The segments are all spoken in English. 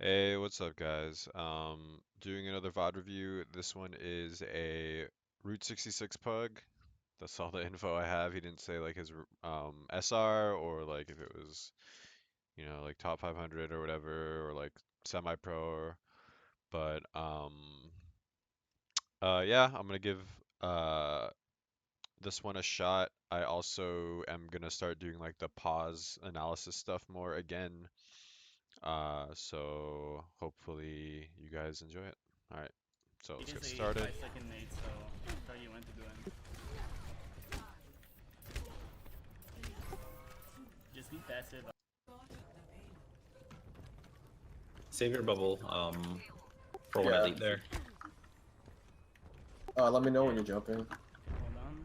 Hey, what's up, guys? Doing another VOD review. This one is a Route 66 pug. That's all the info I have. He didn't say like his SR or like if it was, like top 500 or whatever, or like semi-pro. But yeah, I'm gonna give uh this one a shot. I also am gonna start doing like the pause analysis stuff more again. So hopefully you guys enjoy it. All right, so It let's is get a started. 5-second nade, so tell you when to do it. Just be passive. Save your bubble for when I Yeah. leap there. Let me know when you're jumping. Hold on.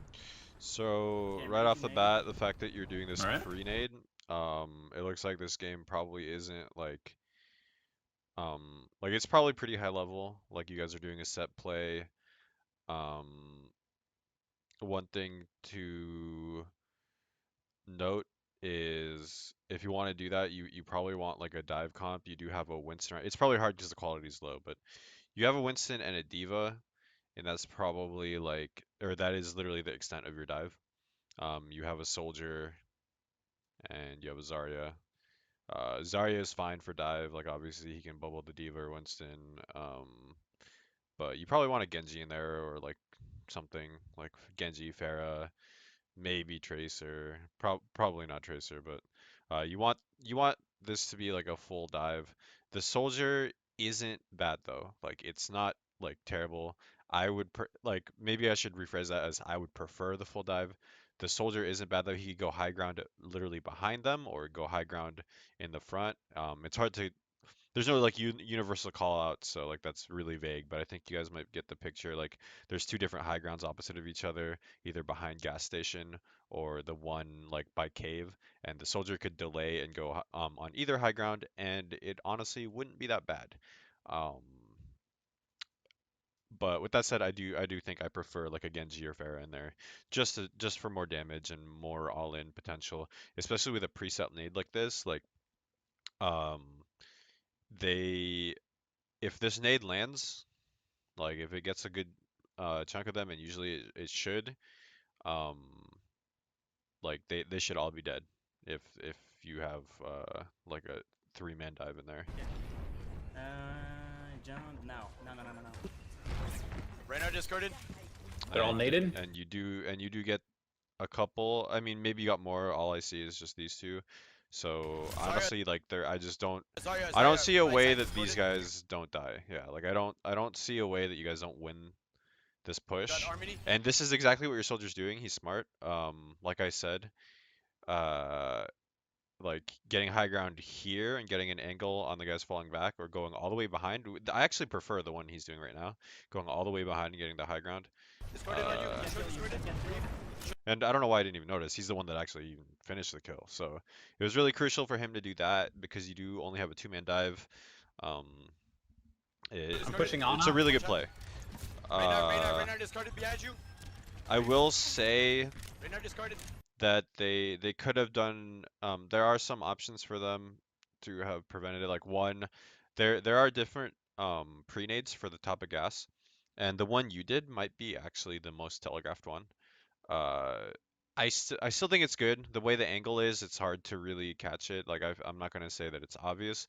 So Okay, right ready off to the nade? bat, the fact that you're doing this All right. pre-nade, it looks like this game probably isn't like it's probably pretty high level. Like you guys are doing a set play. Um, One thing to note is if you want to do that, you probably want like a dive comp. You do have a Winston. It's probably hard because the quality is low, but you have a Winston and a Diva, and that's probably like, or that is literally the extent of your dive. You have a Soldier and you have a Zarya. Zarya is fine for dive. Like obviously he can bubble the Diva or Winston. But you probably want a Genji in there or like something like Genji, Pharah, maybe Tracer. Probably not Tracer, but you want this to be like a full dive. The Soldier isn't bad though. Like it's not like terrible. Like maybe I should rephrase that as I would prefer the full dive. The Soldier isn't bad though. He could go high ground literally behind them or go high ground in the front. It's hard to there's no like universal call out, so like that's really vague, but I think you guys might get the picture. Like there's two different high grounds opposite of each other, either behind gas station or the one like by cave, and the soldier could delay and go on either high ground, and it honestly wouldn't be that bad. Um, but with that said, I do think I prefer like a Genji or Pharah in there, just for more damage and more all-in potential, especially with a preset nade like this. Like um, they if this nade lands, like if it gets a good chunk of them, and usually it should, um, like they should all be dead if you have like a three-man dive in there. Okay. Jump now. No. Reinhardt discarded. They're all naded? And you do get a couple. I mean, maybe you got more. All I see is just these two. So Zarya, honestly, like I just don't. Zarya, I don't Zarya, see a right way side that these discarded. guys don't die. Yeah, like I don't see a way that you guys don't win this Got push. Armini. And this is exactly what your soldier's doing. He's smart. Like I said, uh, like getting high ground here and getting an angle on the guys falling back or going all the way behind. I actually prefer the one he's doing right now, going all the way behind and getting the high ground. Discarded on you. Uh, Yasuo discarded. and I don't know why I didn't even notice. He's the one that actually even finished the kill. So it was really crucial for him to do that because you do only have a two-man dive. Um, I'm Discarded. pushing it's a Ana. really good Watch out. play. Reinhardt discarded behind you. I will say Reinhardt discarded. that they could have done there are some options for them to have prevented it. Like one, there are different pre-nades for the top of gas, and the one you did might be actually the most telegraphed one. Uh, I still think it's good. The way the angle is, it's hard to really catch it. Like I'm not gonna say that it's obvious,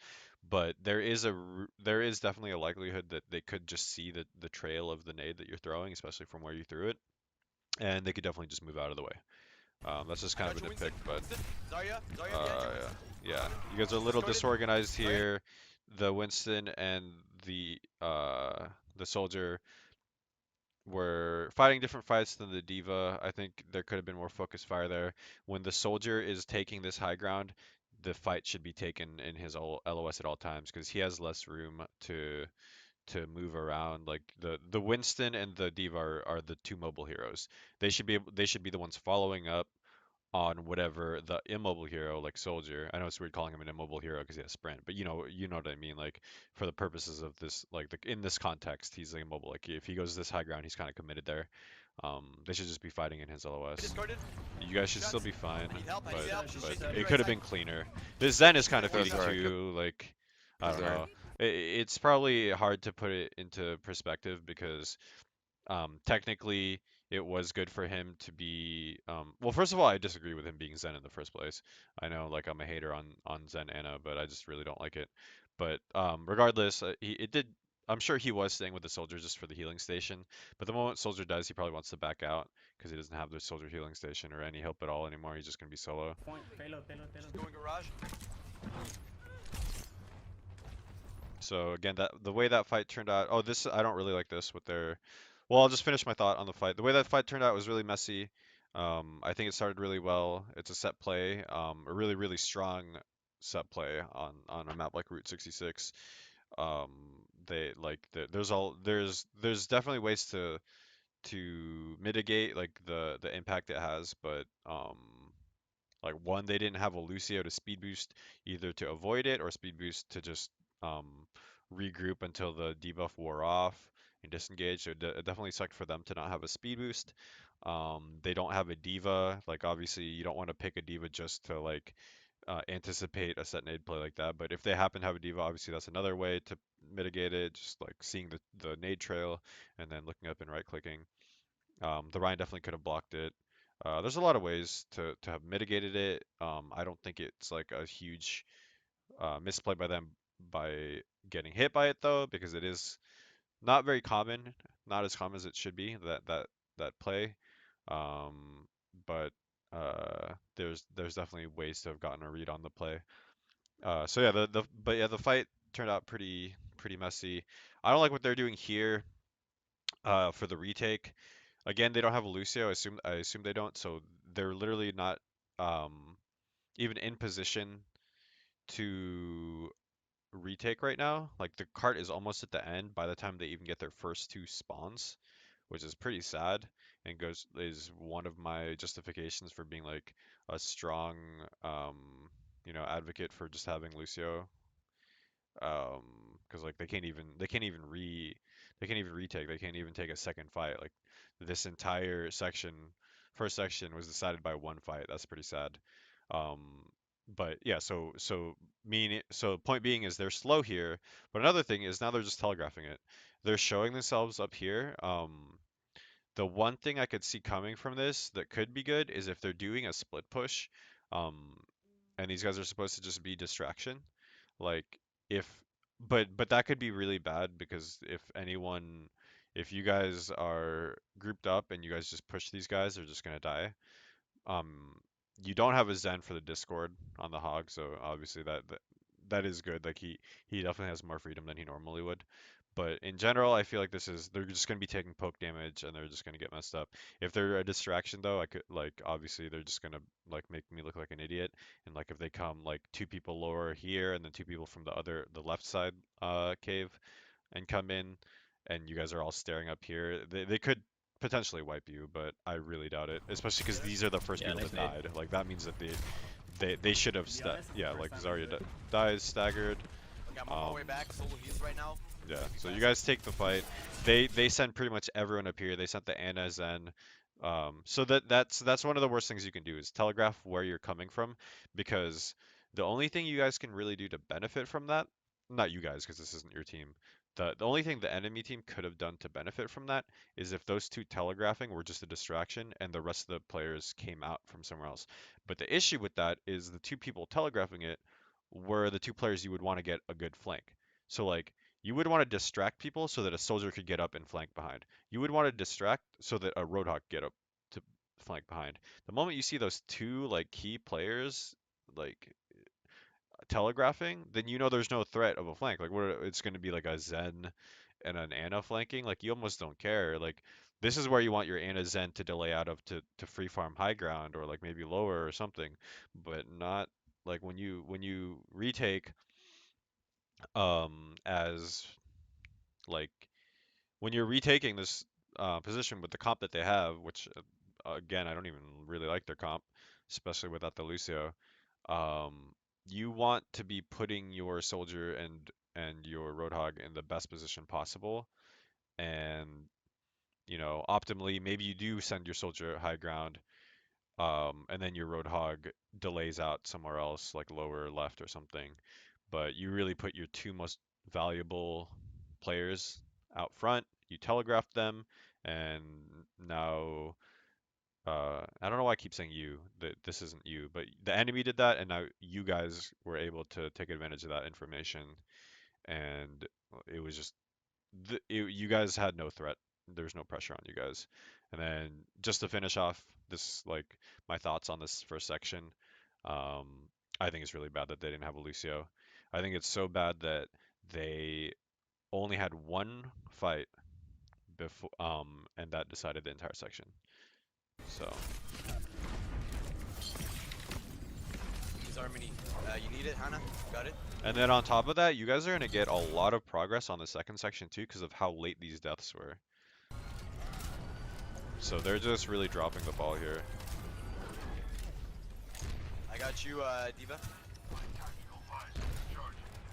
but there is definitely a likelihood that they could just see the trail of the nade that you're throwing, especially from where you threw it, and they could definitely just move out of the way. That's just I kind of got a you, Winston. nitpick, but Winston. Zarya behind you. yeah, you guys are a little Discarded. disorganized Right. here. The Winston and the soldier were fighting different fights than the Diva. I think there could have been more focused fire there. When the soldier is taking this high ground, the fight should be taken in his LOS at all times because he has less room to move around. Like the Winston and the Diva are the two mobile heroes. They should be the ones following up on whatever the immobile hero like soldier. I know it's weird calling him an immobile hero because he has sprint, but you know what I mean. Like for the purposes of this, like in this context, he's like immobile. Like if he goes this high ground, he's kind of committed there. They should just be fighting in his LOS. Discarded. You guys should still Shots. be fine, I need help. I but need help. She's She's but taking me it right could have side. been cleaner. This Zen is kind of Right feeding side. too. Like I don't Sorry. know. It's probably hard to put it into perspective because technically, it was good for him to be. Well, first of all, I disagree with him being Zen in the first place. I know, like, I'm a hater on Zen Anna, but I just really don't like it. But regardless, he it did. I'm sure he was staying with the soldier just for the healing station. But the moment soldier dies, he probably wants to back out because he doesn't have the soldier healing station or any help at all anymore. He's just gonna be solo. Point. Payload, payload, payload. Going garage. So again, that the way that fight turned out. Oh, this I don't really like this with their. Well, I'll just finish my thought on the fight. The way that fight turned out was really messy. I think it started really well. It's a set play, a really really strong set play on a map like Route 66. Um, they like there's definitely ways to mitigate like the impact it has, but like one, they didn't have a Lucio to speed boost either to avoid it or speed boost to just um, regroup until the debuff wore off and disengage. So it definitely sucked for them to not have a speed boost. They don't have a diva. Like obviously you don't want to pick a diva just to like anticipate a set nade play like that. But if they happen to have a diva, obviously that's another way to mitigate it. Just like seeing the nade trail and then looking up and right clicking. The Rhine definitely could have blocked it. There's a lot of ways to have mitigated it. I don't think it's like a huge misplay by them by getting hit by it though, because it is not very common, not as common as it should be that play. Um, but there's definitely ways to have gotten a read on the play. So yeah, the fight turned out pretty messy. I don't like what they're doing here for the retake. Again, they don't have a Lucio. I assume they don't, so they're literally not um, even in position to retake right now. Like the cart is almost at the end by the time they even get their first two spawns, which is pretty sad and goes is one of my justifications for being like a strong um, advocate for just having Lucio um because like they can't even retake, they can't even take a second fight. Like this entire first section was decided by one fight. That's pretty sad. um but yeah, so point being is they're slow here, but another thing is now they're just telegraphing it. They're showing themselves up here. The one thing I could see coming from this that could be good is if they're doing a split push, um and these guys are supposed to just be distraction. Like if but that could be really bad because if you guys are grouped up and you guys just push these guys, they're just gonna die. Um, you don't have a Zen for the Discord on the Hog, so obviously that is good. Like he definitely has more freedom than he normally would. But in general, I feel like they're just gonna be taking poke damage and they're just gonna get messed up. If they're a distraction though, I could like obviously they're just gonna like make me look like an idiot. And like if they come like two people lower here and then two people from the left side cave and come in, and you guys are all staring up here, they could potentially wipe you, but I really doubt it. Especially because these are the first Yeah, people nice that nade. died. Like that means that they should have To be honest, yeah, first like time Zarya in the dies staggered. Okay, I'm on my Um, way back. Solo heals right now. yeah, Just be so you fast. guys take the fight. They send pretty much everyone up here. They sent the Ana Zen. So that's one of the worst things you can do is telegraph where you're coming from, because the only thing you guys can really do to benefit from that, not you guys because this isn't your team. The only thing the enemy team could have done to benefit from that is if those two telegraphing were just a distraction and the rest of the players came out from somewhere else. But the issue with that is the two people telegraphing it were the two players you would want to get a good flank. So like you would want to distract people so that a soldier could get up and flank behind. You would want to distract so that a Roadhog get up to flank behind. The moment you see those two like key players like telegraphing, then you know there's no threat of a flank. Like it's going to be like a Zen and an Ana flanking. Like you almost don't care. Like this is where you want your Ana Zen to delay out of to free farm high ground or like maybe lower or something, but not like when you retake as like when you're retaking this position with the comp that they have, which again I don't even really like their comp, especially without the Lucio. Um, you want to be putting your soldier and your Roadhog in the best position possible, and optimally maybe you do send your soldier high ground, and then your Roadhog delays out somewhere else, like lower left or something. But you really put your two most valuable players out front. You telegraphed them, and now I don't know why I keep saying you. That this isn't you, but the enemy did that, and now you guys were able to take advantage of that information, and it was just you guys had no threat. There was no pressure on you guys. And then just to finish off this, like my thoughts on this first section, um, I think it's really bad that they didn't have a Lucio. I think it's so bad that they only had one fight before, and that decided the entire section. So, He's Armini. You need it, Hannah? Got it? and then on top of that, you guys are gonna get a lot of progress on the second section too, because of how late these deaths were. So they're just really dropping the ball here. I got you, Diva.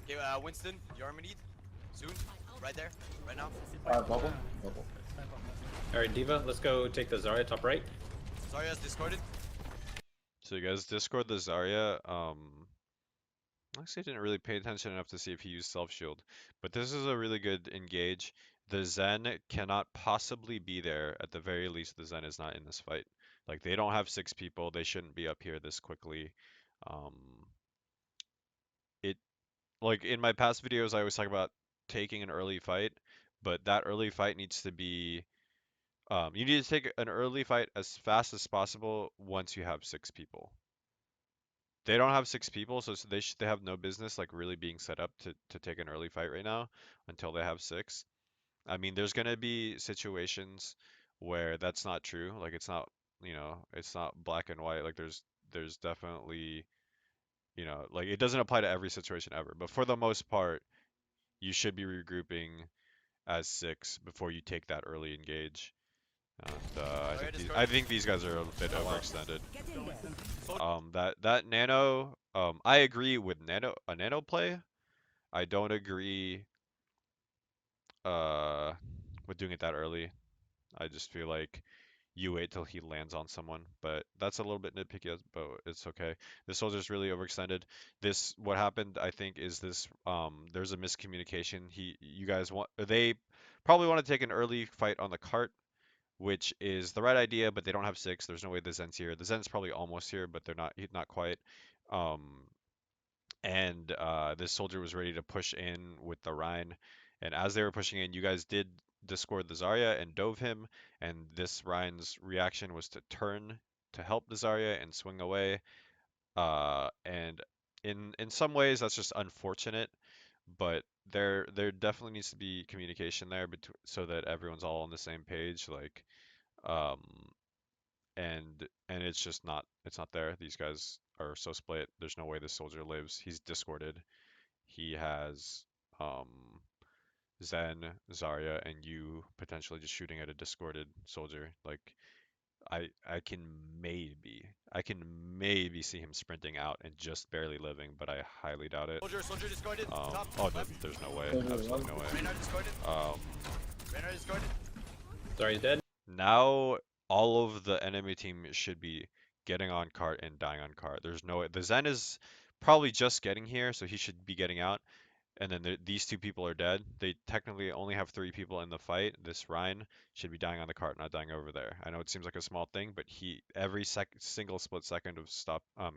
Okay, Winston, you Armini? Soon? Right there? Right now? Bubble. Bubble. Alright, Diva, let's go take the Zarya top right. Zarya's discarded. So you guys Discord the Zarya. Actually didn't really pay attention enough to see if he used self shield, but this is a really good engage. The Zen cannot possibly be there. At the very least, the Zen is not in this fight. Like they don't have 6 people. They shouldn't be up here this quickly. Um, it like in my past videos, I always talk about taking an early fight, but that early fight needs to be. You need to take an early fight as fast as possible once you have 6 people. They don't have 6 people, so they have no business like really being set up to take an early fight right now until they have 6. I mean, there's gonna be situations where that's not true. Like it's not, it's not black and white. Like there's definitely, like it doesn't apply to every situation ever. But for the most part, you should be regrouping as 6 before you take that early engage. And Zarya I discarded. think these guys are a bit Oh, wow. overextended. Go Winston. That nano, I agree with a nano play. I don't agree uh with doing it that early. I just feel like you wait till he lands on someone, but that's a little bit nitpicky, but it's okay. The soldier's really overextended. What happened, I think, is there's a miscommunication. You guys they probably want to take an early fight on the cart, which is the right idea, but they don't have 6. There's no way the Zen's here. The Zen's probably almost here, but they're not quite. Um, and this soldier was ready to push in with the Rhine. And as they were pushing in, you guys did discord the Zarya and dove him. And this Rhine's reaction was to turn to help the Zarya and swing away. And in some ways, that's just unfortunate. But there definitely needs to be communication there so that everyone's all on the same page. Like, um, and it's not there. These guys are so split. There's no way this soldier lives. He's discorded. He has um Zen, Zarya, and you potentially just shooting at a discorded soldier. Like I can maybe see him sprinting out and just barely living, but I highly doubt it. Soldier discarded. Top, Oh, left. there's no way. Soldier Absolutely left. no way. Reinhardt discarded. Um, Reinhardt discarded. Zarya's dead. Now all of the enemy team should be getting on cart and dying on cart. There's no way. The Zen is probably just getting here, so he should be getting out. And then these 2 people are dead. They technically only have 3 people in the fight. This Ryan should be dying on the cart, not dying over there. I know it seems like a small thing, but every single split second of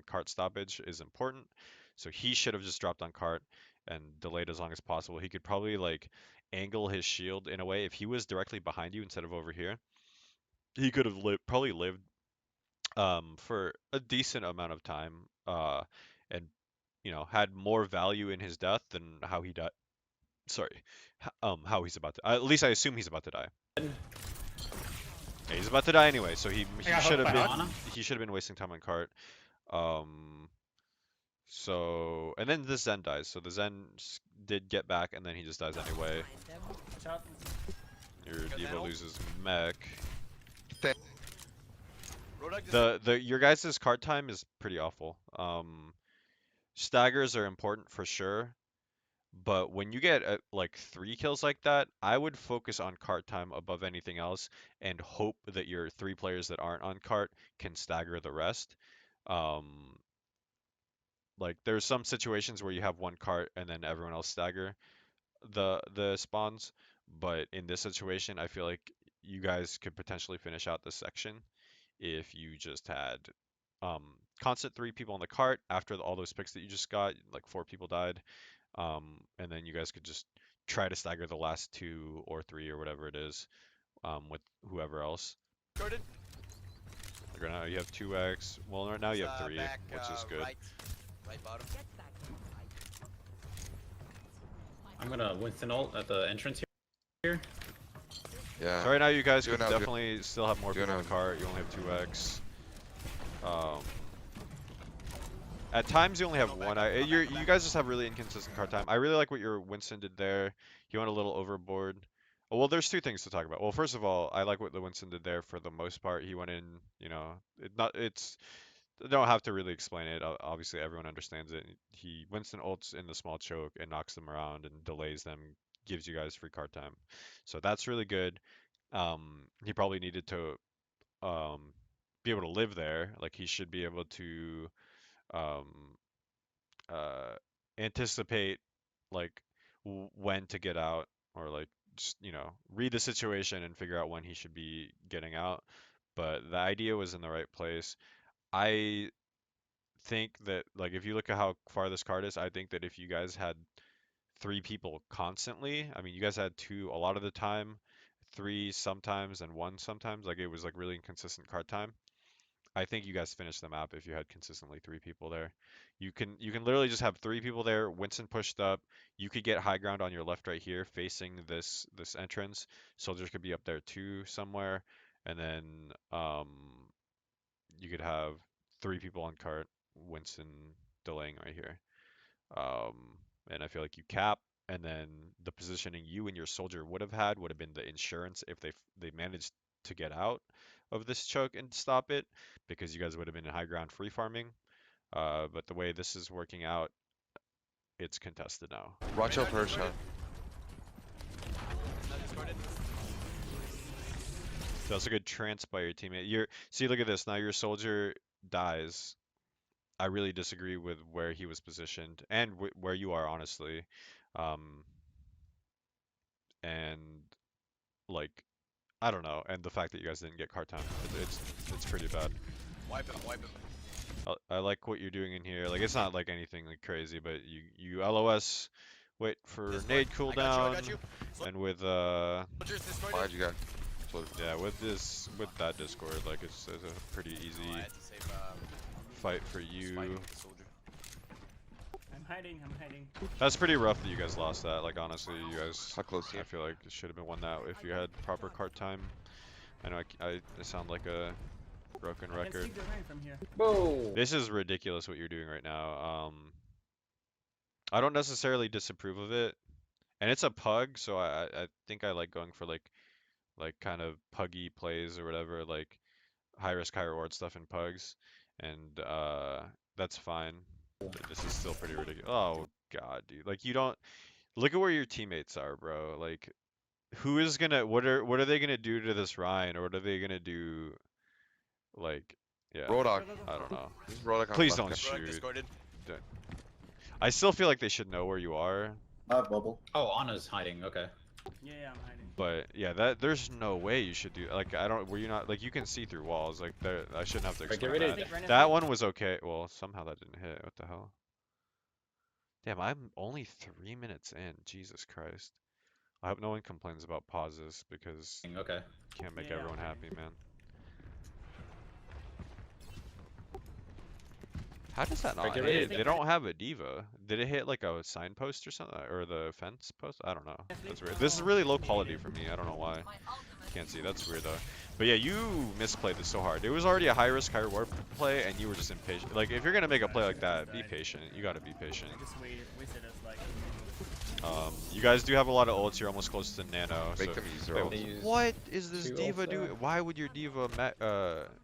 cart stoppage is important. So he should have just dropped on cart and delayed as long as possible. He could probably like angle his shield in a way if he was directly behind you instead of over here. He could have probably lived for a decent amount of time and had more value in his death than how he died. Sorry, how he's about to. At least I assume he's about to die. Yeah, he's about to die anyway, so he got should hooked have by been Ana. he should have been wasting time on cart. Um, so and then the Zen dies. So the Zen did get back, and then he just dies anyway. Watch out. Your Got diva that loses mech. Rodak discarded. Your guys' cart time is pretty awful. Staggers are important for sure. But when you get like 3 kills like that, I would focus on cart time above anything else and hope that your 3 players that aren't on cart can stagger the rest. Um, like there's some situations where you have one cart and then everyone else stagger. the spawns, but in this situation, I feel like you guys could potentially finish out this section if you just had um, constant 3 people on the cart after all those picks that you just got, like 4 people died, and then you guys could just try to stagger the last 2 or 3 or whatever it is with whoever else. Jordan. Like right now you have 2x. Well, right now you have 3, Back, which is good. right. Right bottom. I'm gonna Winston ult at the entrance here. Yeah. So right now you guys Do could it now, do it. definitely still have more Do it people on now. the cart. You only have 2x. At times you only have one. You guys just have really inconsistent card time. I really like what your Winston did there. He went a little overboard. Well, there's 2 things to talk about. Well, first of all, I like what the Winston did there for the most part. He went in, it's don't have to really explain it. Obviously, everyone understands it. He Winston ults in the small choke and knocks them around and delays them, gives you guys free card time. So that's really good. He probably needed to um, be able to live there. Like he should be able to um, uh, anticipate like when to get out or like just read the situation and figure out when he should be getting out. But the idea was in the right place. I think that like if you look at how far this card is, I think that if you guys had 3 people constantly, I mean you guys had 2 a lot of the time, 3 sometimes and 1 sometimes, like it was like really inconsistent card time. I think you guys finished the map if you had consistently 3 people there. You can literally just have 3 people there. Winston pushed up. You could get high ground on your left right here, facing this entrance. Soldiers could be up there too somewhere, and then you could have 3 people on cart. Winston delaying right here. Um, and I feel like you cap, and then the positioning you and your soldier would have had would have been the insurance if they managed to get out of this choke and stop it, because you guys would have been in high ground free farming. But the way this is working out, it's contested now. Watch out for a shot. Not discorded. So that's a good trance by your teammate. See, look at this. Now your soldier dies. I really disagree with where he was positioned and where you are, honestly. Um, and like I don't know, and the fact that you guys didn't get card time, it's pretty bad. Wipe him, wipe him. I like what you're doing in here. Like it's not like anything like crazy, but you LOS, wait for Discord. nade I got you, I cooldown, got you. and with Soldiers discorded. Why'd you got? So, yeah, with that Discord, like it's a pretty easy Oh, I had to save, fight for fight you. with the soldier. I'm hiding. That's pretty rough that you guys lost that. Like honestly, you guys, how close I here? feel like it should have been won that if you had proper cart time. I know I sound like a broken I can record. see the rain from here. Whoa! This is ridiculous what you're doing right now. I don't necessarily disapprove of it, and it's a pug, so I think I like going for like kind of puggy plays or whatever, like high risk, high reward stuff in pugs, and that's fine. But this is still pretty ridiculous. Oh God, dude! Like you don't look at where your teammates are, bro. Like who is gonna what are they gonna do to this Ryan, or what are they gonna do? Like yeah, Roadhog. I don't know. This is Roadhog on Please left don't guy. shoot. Rogue discorded. I still feel like they should know where you are, Bubble. Oh, Anna's hiding. Okay. Yeah, I'm hiding. but yeah, there's no way you should do like I don't were you not like you can see through walls like there I shouldn't have to Right, get explain ready. that. Right now, That one was okay. Well, somehow that didn't hit. What the hell? Damn, I'm only 3 minutes in. Jesus Christ. I hope no one complains about pauses because Okay. can't make Yeah, everyone okay. happy, man. How does that not Right, get ready. hit? They don't have a diva. Did it hit like a signpost or something, or the fence post? I don't know. That's weird. This is really low quality for me. I don't know why. Can't see. That's weird though. But yeah, you misplayed this so hard. It was already a high risk, high reward play, and you were just impatient. Like if you're gonna make a play like that, be patient. You gotta be patient. I just wasted us like. You guys do have a lot of ults. You're almost close to nano. Make So them use their wait, ult. They use what is this 2 diva ults doing? there. Why would your diva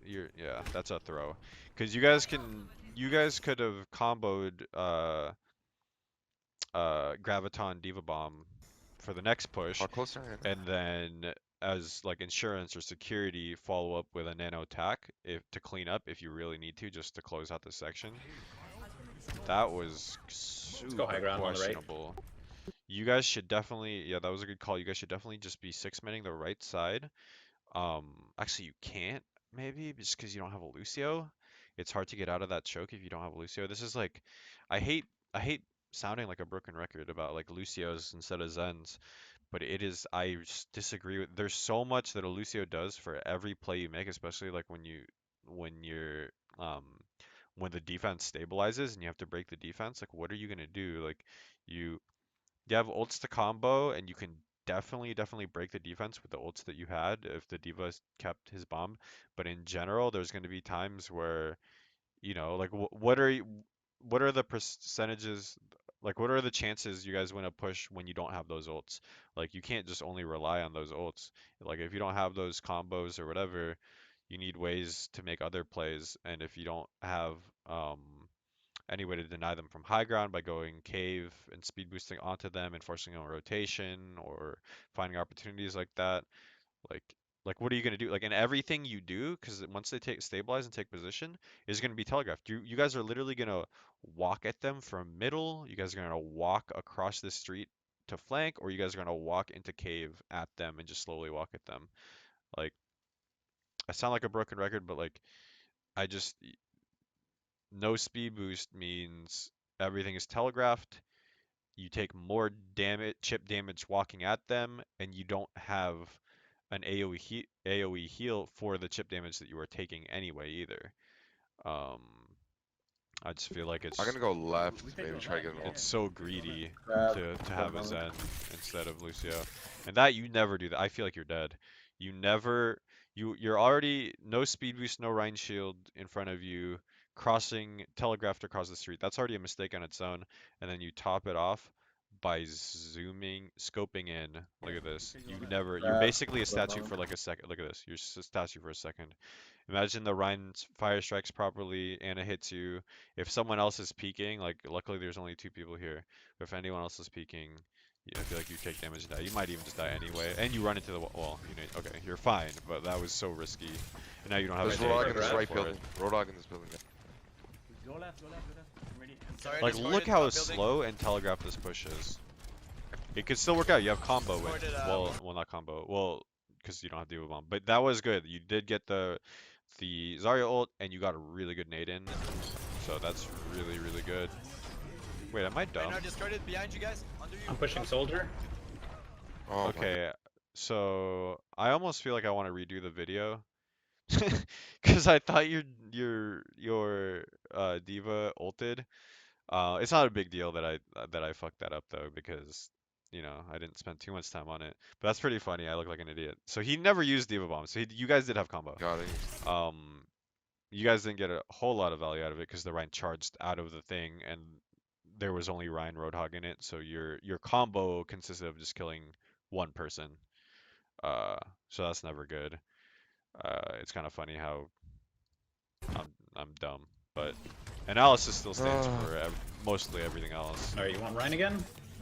yeah, that's a throw. Cause you guys could have comboed Graviton Diva Bomb for the next push, How close are you? and then as like insurance or security follow up with a nano attack if to clean up if you really need to, just to close out the section. That was go high super ground on the right. questionable. You guys should definitely, yeah, that was a good call. You guys should definitely just be six-manning the right side. Actually, you can't maybe just because you don't have a Lucio. It's hard to get out of that choke if you don't have a Lucio. This is like, I hate, I hate sounding like a broken record about like Lucios instead of Zens, but it is, I just disagree with, there's so much that a Lucio does for every play you make, especially like when you're, um, when the defense stabilizes and you have to break the defense, like what are you gonna do? Like you you have ults to combo, and you can definitely break the defense with the ults that you had if the D.Va kept his bomb. But in general, there's going to be times where, like what are the percentages, like what are the chances you guys win a push when you don't have those ults? Like you can't just only rely on those ults. Like if you don't have those combos or whatever, you need ways to make other plays, and if you don't have um any way to deny them from high ground by going cave and speed boosting onto them and forcing on rotation or finding opportunities like that. Like like what are you gonna do? Like in everything you do, because once they take stabilize and take position, is gonna be telegraphed. You guys are literally gonna walk at them from middle. You guys are gonna walk across the street to flank, or you guys are gonna walk into cave at them and just slowly walk at them. Like I sound like a broken record, but like I just no speed boost means everything is telegraphed. You take more damage, chip damage walking at them, and you don't have an AoE heal for the chip damage that you are taking anyway either. Um, I just feel like I'm it's gonna go left, We could go maybe try to left, get an yeah, ult. it's so we could go left. greedy Grab, to grab have a moment. Zen instead of Lucio, and that you never do that. I feel like you're dead. You never you're already no speed boost, no Rhine shield in front of you, crossing telegraphed across the street. That's already a mistake on its own, and then you top it off by zooming, scoping in. Yeah, Look at we this. could go You left. never. You're Grab, basically a grab statue moment. for like a second. Look at this. You're a statue for a second. Imagine the Rhine fire strikes properly and it hits you. If someone else is peeking, like luckily there's only two people here, but if anyone else is peeking, I feel like you take damage and die. You might even just die anyway, and you run into the wall. Okay, you're fine, but that was so risky, and now you don't have There's Wait, anything did Roadhog I to in this grab? show right for it. building. Roadhog in this building. Go left, go left, go left. I'm ready. I'm Sorry, Like, teleporting. look discorded, how top building. slow and telegraphed this push is. It could still work out. You have combo with, Discorded, well, not combo. Well, because you don't have Diva Bomb, but that was good. You did get the Zarya ult, and you got a really good nade in, so that's really good. Wait, am I right dumb? now discorded behind you guys, under you. I'm pushing Top. soldier. Oh my god. Okay, so I almost feel like I want to redo the video because I thought your Diva ulted. It's not a big deal that I fucked that up though because I didn't spend too much time on it. But that's pretty funny. I look like an idiot. So he never used Diva Bomb. So you guys did have combo. God, Um, you guys didn't get a whole lot of value out of it because the Rhine charged out of the thing and there was only Rhine Roadhog in it. So your combo consisted of just killing one person. Uh, so that's never good. It's kind of funny how I'm dumb, but analysis still stands for mostly everything else. Alright, you want Rhine again?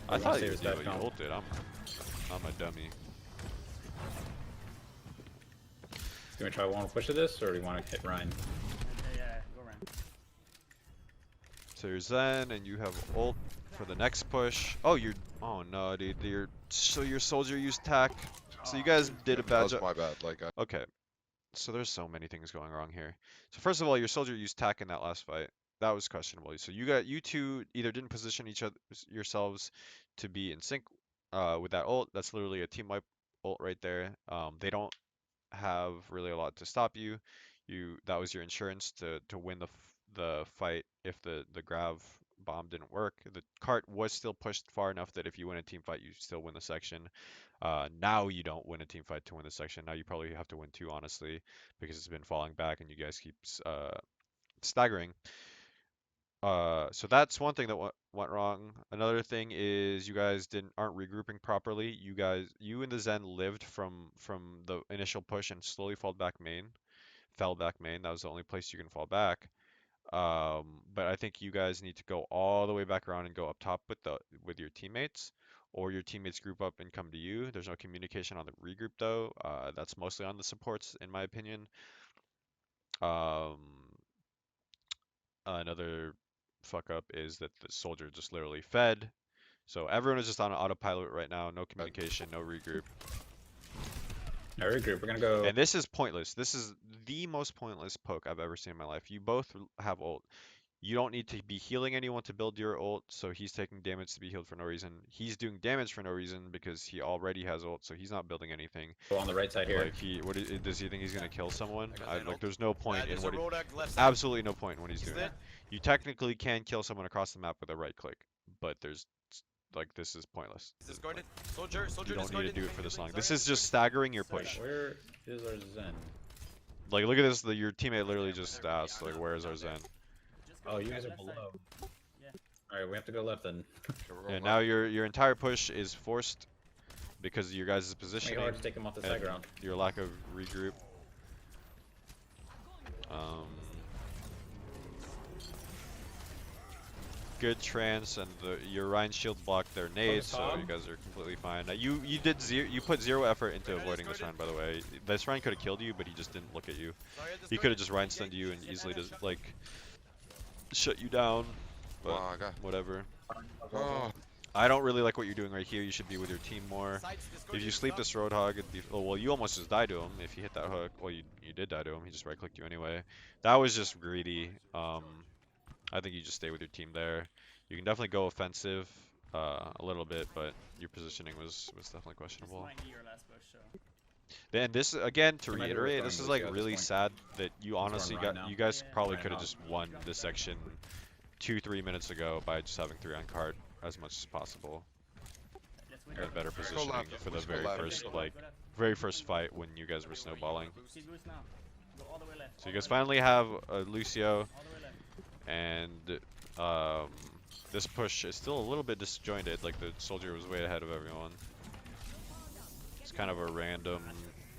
Or I you want thought to save you his did, bad but you comp? ulted. I'm a dummy. You want to try one push of this, or do you want to hit Rhine? Yeah, go around. So you're Zen, and you have ult for the next push. Oh no, dude, so your soldier used tack. So you guys did a that bad was job. my bad. Like, Okay, so there's so many things going wrong here. So first of all, your soldier used tack in that last fight. That was questionable. So you two either didn't position each other yourselves to be in sync with that ult. That's literally a team wipe ult right there. They don't have really a lot to stop you. That was your insurance to win the fight if the grav bomb didn't work. The cart was still pushed far enough that if you win a team fight, you still win the section. Now you don't win a team fight to win the section. Now you probably have to win two, honestly, because it's been falling back and you guys keep staggering. So that's one thing that went wrong. Another thing is you guys aren't regrouping properly. You and the Zen lived from the initial push and slowly fell back main. That was the only place you can fall back. But I think you guys need to go all the way back around and go up top with your teammates, or your teammates group up and come to you. There's no communication on the regroup though. That's mostly on the supports, in my opinion. Um, Another fuck up is that the soldier just literally fed. So everyone is just on autopilot right now. No communication, no regroup. Now regroup. We're gonna go. And this is pointless. This is the most pointless poke I've ever seen in my life. You both have ult. You don't need to be healing anyone to build your ult, so he's taking damage to be healed for no reason. He's doing damage for no reason because he already has ult, so he's not building anything. Go on the right side here. Like does he think he's gonna kill someone? I got that Like ult. there's no point in There's a what he, road left side. absolutely no point in what he's He's doing. lit. You technically can kill someone across the map with a right click, but like this is pointless. Discarded. Soldier You don't need to discarded. do it for this long. This is just staggering your push. Where is our Zen? Like look at this. Your teammate literally just asked like, "Where is our Zen?" Just go Oh, to you the guys are left side. below. Yeah. All right, we have to go left then. Okay, we're going And left. now your entire push is forced because of your guys' Make positioning. it hard to take him off the side and ground. your lack of regroup. Good trance and your Rhine shield blocked their nades, so Tom. you guys are completely fine. You put zero effort into avoiding this Rhine, by the way. This Rhine could have killed you, but he just didn't look at you. He could have just Rhine stunned you and easily just like shut you down. But Wow, I got. whatever. Oh, I don't really like what you're doing right here. You should be with your team more. If you sleep this Roadhog, it'd be, oh, well, you almost just died to him if you hit that hook. Well, you did die to him. He just right-clicked you anyway. That was just greedy. I think you just stay with your team there. You can definitely go offensive a little bit, but your positioning was definitely This questionable. might be your last push, so. Then this again to They might be reiterate, this restoring is like Lucio at this really point. sad that you honestly Ryan got now. you guys Yeah. probably Ryan could have out. just won this section 2-3 minutes ago by just having 3 on card as much as possible. Let's win. Had better Let's go positioning left. for the Let's go very left. first Go left, like go left. very first fight when you guys were snowballing. See boost now. Go all the way left. So all you guys the way finally have Lucio, left, all the way left. and this push is still a little bit disjointed. Like the soldier was way ahead of everyone. It's kind of a random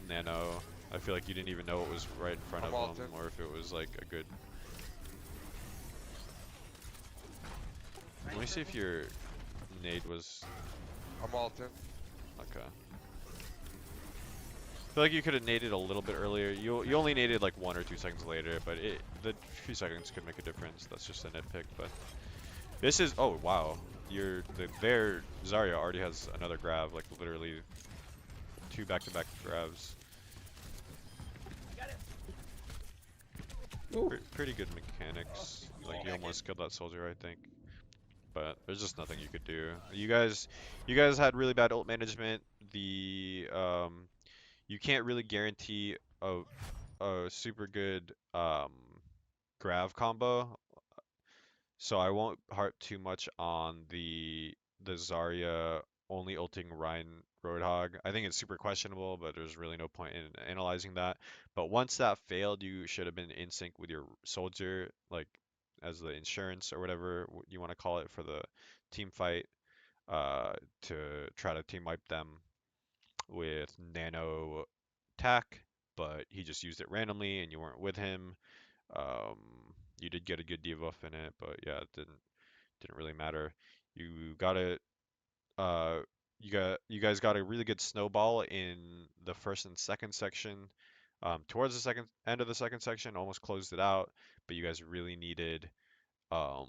nano. I feel like you didn't even know it was right in front I'm of him, ulted. or if it was like a good. Let me see if your nade was I'm ulted. okay. I feel like you could have naded a little bit earlier. You only naded like 1 or 2 seconds later, but the few seconds could make a difference. That's just a nitpick, but this is oh wow. Their Zarya already has another grab, like literally 2 back-to-back grabs. Pretty good mechanics. Like you almost killed that soldier, I think. But there's just nothing you could do. You guys had really bad ult management. You can't really guarantee a super good grav combo. So I won't harp too much on the Zarya only ulting Rhine Roadhog. I think it's super questionable, but there's really no point in analyzing that. But once that failed, you should have been in sync with your soldier, like as the insurance or whatever you want to call it for the team fight, to try to team wipe them with nano tack. But he just used it randomly, and you weren't with him. Um, you did get a good debuff in it, but yeah, it didn't really matter. You got it. Uh, you guys got a really good snowball in the first and second section. Towards the second end of the second section, almost closed it out, but um,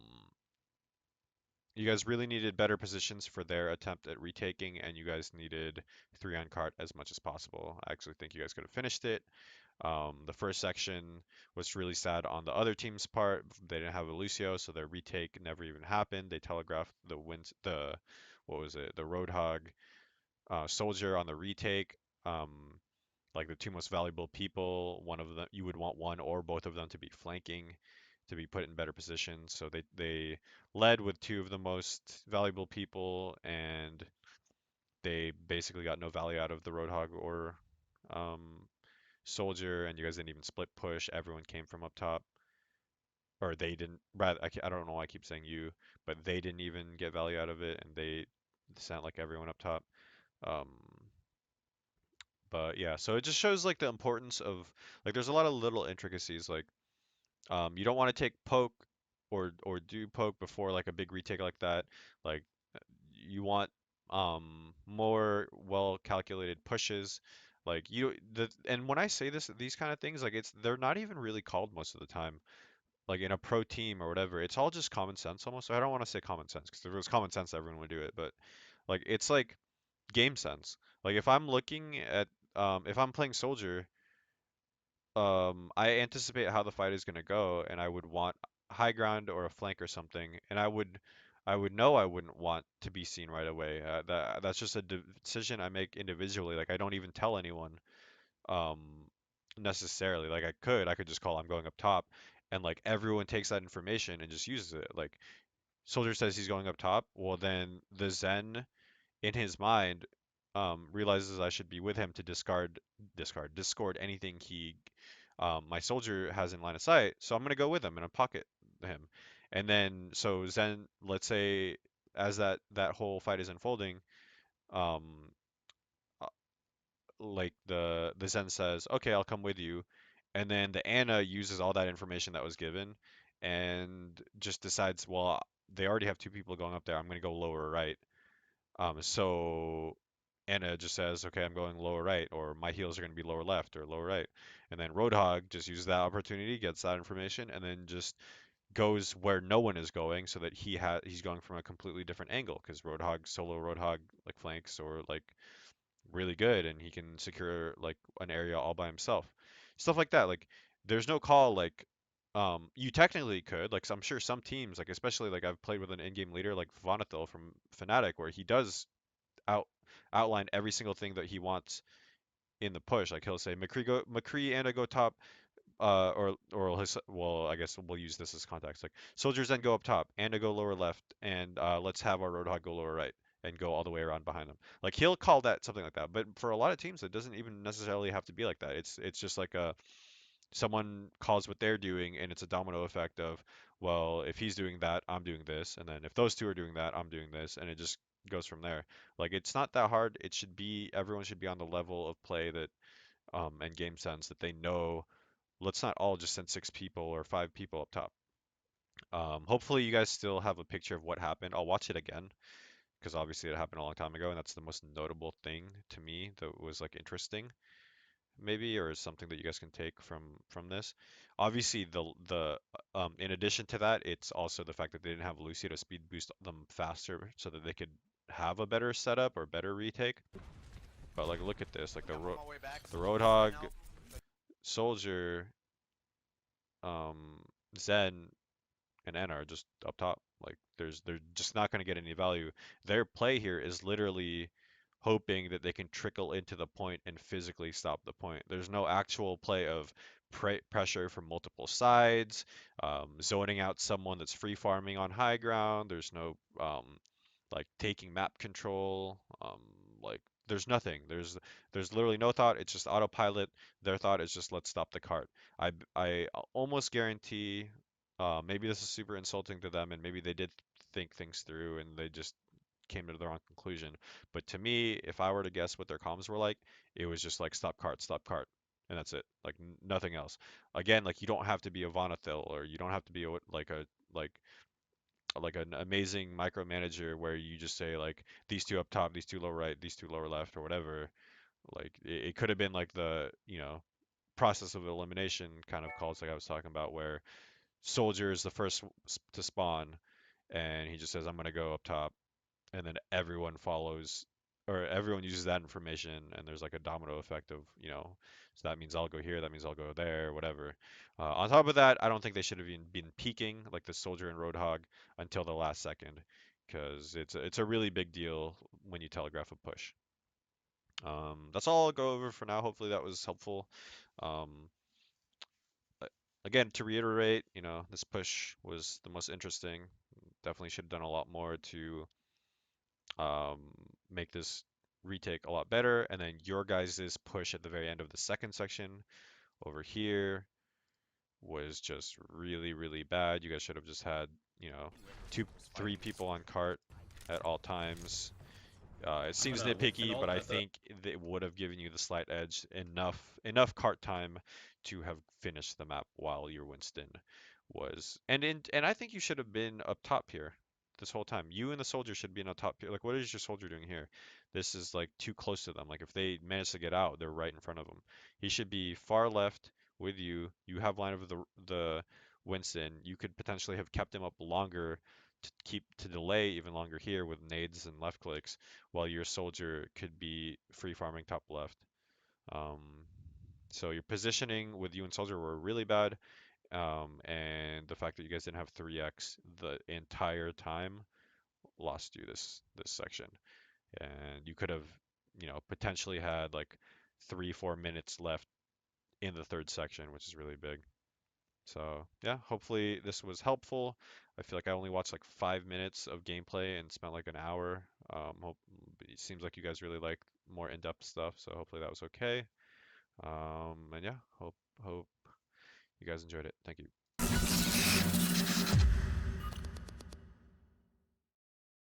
you guys really needed better positions for their attempt at retaking, and you guys needed 3 on cart as much as possible. I actually think you guys could have finished it. The first section was really sad on the other team's part. They didn't have a Lucio, so their retake never even happened. They telegraphed what was it, the Roadhog soldier on the retake. Like the 2 most valuable people, one of them you would want one or both of them to be flanking, to be put in better positions. So they led with 2 of the most valuable people, and they basically got no value out of the Roadhog or um, soldier, and you guys didn't even split push. Everyone came from up top, or they didn't. Rather, I don't know why I keep saying you, but they didn't even get value out of it, and they sent like everyone up top. Um, but yeah, so it just shows like the importance of like there's a lot of little intricacies like you don't want to take poke or do poke before like a big retake like that. Like you want more well calculated pushes. Like and when I say these kind of things, like they're not even really called most of the time. like in a pro team or whatever, it's all just common sense almost. I don't want to say common sense because if it was common sense, everyone would do it, but like it's like game sense. Like if I'm looking at if I'm playing soldier, I anticipate how the fight is going to go, and I would want high ground or a flank or something, and I would know I wouldn't want to be seen right away. That's just a decision I make individually. Like I don't even tell anyone um necessarily. Like I could just call I'm going up top, and like everyone takes that information and just uses it. Like soldier says he's going up top, well then the Zen in his mind realizes I should be with him to discord anything my soldier has in line of sight. So I'm gonna go with him and pocket him. And then so Zen, let's say as that whole fight is unfolding, um, uh, like the Zen says, okay, I'll come with you. And then the Anna uses all that information that was given and just decides, well, they already have two people going up there. I'm gonna go lower right. So Anna just says, okay, I'm going lower right, or my heels are going to be lower left or lower right. And then Roadhog just uses that opportunity, gets that information, and then just goes where no one is going so that he's going from a completely different angle because solo Roadhog like flanks or like really good and he can secure like an area all by himself. Stuff like that. Like there's no call like you technically could like I'm sure some teams like especially like I've played with an in-game leader like Vonathil from Fnatic where he does out outline every single thing that he wants in the push. Like he'll say McCree and I go top, or his well I guess we'll use this as context. Like soldiers then go up top and I go lower left, and let's have our Roadhog go lower right and go all the way around behind them. Like he'll call that something like that. But for a lot of teams, it doesn't even necessarily have to be like that. It's just like a someone calls what they're doing and it's a domino effect of well if he's doing that I'm doing this and then if those two are doing that I'm doing this and it just goes from there. Like it's not that hard. It should be everyone should be on the level of play that and game sense that they know let's not all just send six people or five people up top. Hopefully you guys still have a picture of what happened. I'll watch it again because obviously it happened a long time ago and that's the most notable thing to me that was like interesting maybe, or something that you guys can take from this. Obviously, the in addition to that, it's also the fact that they didn't have Lucio to speed boost them faster so that they could have a better setup or better retake. But like, look at this, like I'm on my way back. the Soldier left right Roadhog, now. Soldier, um, Zen, and N are just up top. Like they're just not going to get any value. Their play here is literally hoping that they can trickle into the point and physically stop the point. There's no actual play of pressure from multiple sides, zoning out someone that's free farming on high ground. There's no like taking map control. Like there's nothing. There's literally no thought. It's just autopilot. Their thought is just let's stop the cart. I almost guarantee maybe this is super insulting to them, and maybe they did think things through and they just came to the wrong conclusion. But to me, if I were to guess what their comms were like, it was just like stop cart, and that's it. Like nothing else. Again, like you don't have to be a Vonathil or you don't have to be like like an amazing micromanager where you just say like these two up top, these two lower right, these two lower left, or whatever. Like it could have been like the process of elimination kind of calls like I was talking about where soldier is the first to spawn, and he just says, "I'm gonna go up top," and then everyone follows, or everyone uses that information, and there's like a domino effect of, so that means I'll go here, that means I'll go there, whatever. On top of that, I don't think they should have even been peeking like the soldier and Roadhog until the last second, because it's a really big deal when you telegraph a push. That's all I'll go over for now. Hopefully that was helpful. Um, but again, to reiterate, this push was the most interesting. Definitely should have done a lot more to um, make this retake a lot better. And then your guys' push at the very end of the second section over here was just really, really bad. You guys should have just had, two, three people on cart at all times. It I'm seems gonna whip an nitpicky, but ult I at the. think it would have given you the slight edge enough cart time to have finished the map while your Winston was. And I think you should have been up top here this whole time. You and the soldier should be in up top here. Like, what is your soldier doing here? This is like too close to them. Like, if they manage to get out, they're right in front of him. He should be far left with you. You have line of the Winston, you could potentially have kept him up longer to delay even longer here with nades and left clicks, while your soldier could be free farming top left. Um, so your positioning with you and soldier were really bad, and the fact that you guys didn't have 3x the entire time lost you this section. And you could have, potentially had like 3-4 minutes left in the third section, which is really big. So yeah, hopefully this was helpful. I feel like I only watched like 5 minutes of gameplay and spent like an hour. It seems like you guys really like more in-depth stuff, so hopefully that was okay. And yeah, hope you guys enjoyed it. Thank you.